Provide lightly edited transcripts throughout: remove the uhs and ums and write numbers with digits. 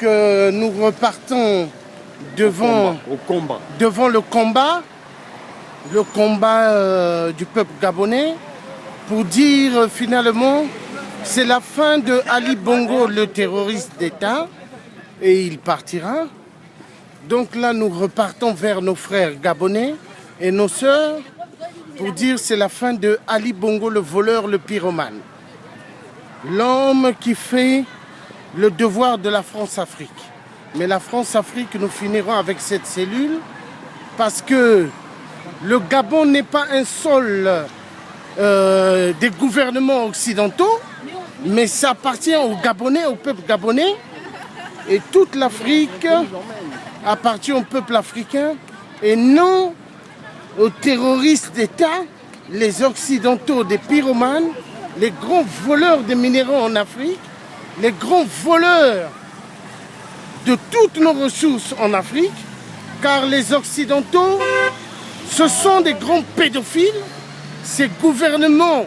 nous repartons devant le combat du peuple gabonais pour dire finalement c'est la fin de Ali Bongo, le terroriste d'État, et il partira. Donc là, nous repartons vers nos frères gabonais et nos sœurs pour dire c'est la fin de Ali Bongo, le voleur, le pyromane. L'homme qui fait le devoir de la France-Afrique. Mais la France-Afrique, nous finirons avec cette cellule parce que le Gabon n'est pas un sol des gouvernements occidentaux, mais ça appartient aux Gabonais, au peuple gabonais. Et toute l'Afrique appartient au peuple africain et non aux terroristes d'État, les occidentaux, des pyromanes, les grands voleurs de minéraux en Afrique, les grands voleurs de toutes nos ressources en Afrique, car les occidentaux, ce sont des grands pédophiles, ces gouvernements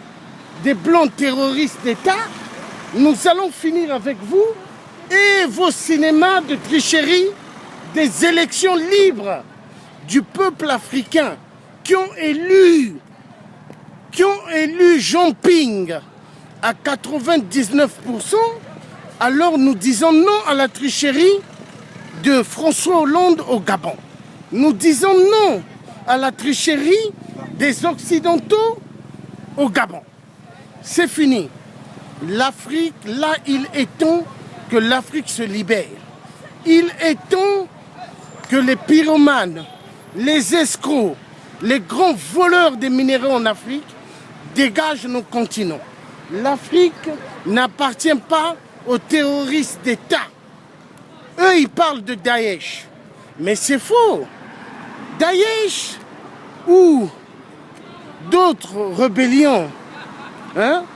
des blancs terroristes d'État. Nous allons finir avec vous et vos cinémas de tricherie des élections libres du peuple africain qui ont élu Jean Ping à 99%, alors nous disons non à la tricherie de François Hollande au Gabon. Nous disons non à la tricherie des Occidentaux au Gabon. C'est fini. L'Afrique, là, il est temps que l'Afrique se libère. Il est temps que les pyromanes, les escrocs, les grands voleurs des minéraux en Afrique dégagent nos continents. L'Afrique n'appartient pas aux terroristes d'État. Eux, ils parlent de Daesh. Mais c'est faux. Daesh ou d'autres rébellions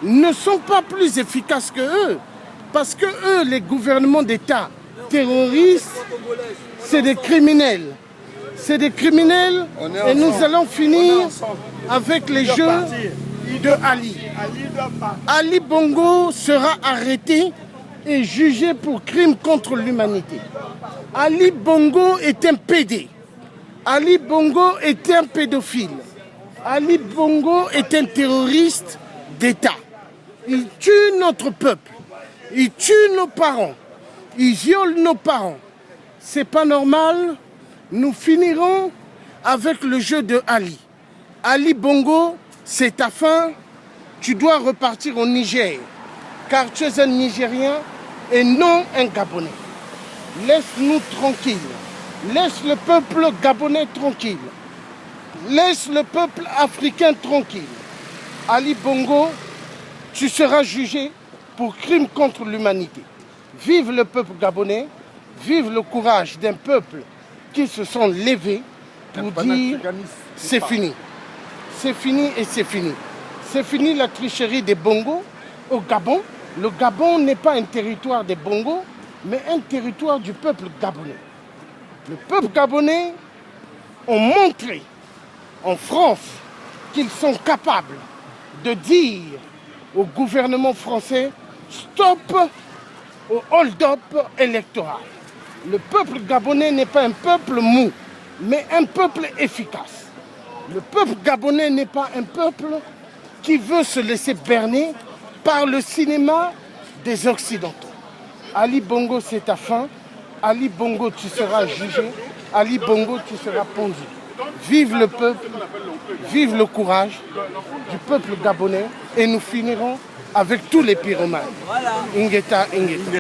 ne sont pas plus efficaces que eux. Parce que eux, les gouvernements d'État terroristes, c'est des criminels. C'est des criminels et nous allons finir avec les jeux de Ali. Ali Bongo sera arrêté et jugé pour crime contre l'humanité. Ali Bongo est un PD. Ali Bongo est un pédophile. Ali Bongo est un terroriste d'État. Il tue notre peuple. Il tue nos parents. Il viole nos parents. C'est pas normal. Nous finirons avec le jeu de Ali. Ali Bongo, c'est ta fin. Tu dois repartir au Niger, car tu es un Nigérien et non un Gabonais. Laisse-nous tranquilles. Laisse le peuple gabonais tranquille. Laisse le peuple africain tranquille. Ali Bongo, tu seras jugé pour crime contre l'humanité. Vive le peuple gabonais, vive le courage d'un peuple qui se sont levés pour dire c'est fini. C'est fini et c'est fini. C'est fini la tricherie des Bongos au Gabon. Le Gabon n'est pas un territoire des Bongos, mais un territoire du peuple gabonais. Le peuple gabonais ont montré en France qu'ils sont capables de dire au gouvernement français stop au hold-up électoral. Le peuple gabonais n'est pas un peuple mou, mais un peuple efficace. Le peuple gabonais n'est pas un peuple qui veut se laisser berner par le cinéma des Occidentaux. Ali Bongo, c'est ta fin. Ali Bongo, tu seras jugé. Ali Bongo, tu seras pendu. Vive le peuple, vive le courage du peuple gabonais et nous finirons avec tous les pyromanes. Ingeta, Ingeta.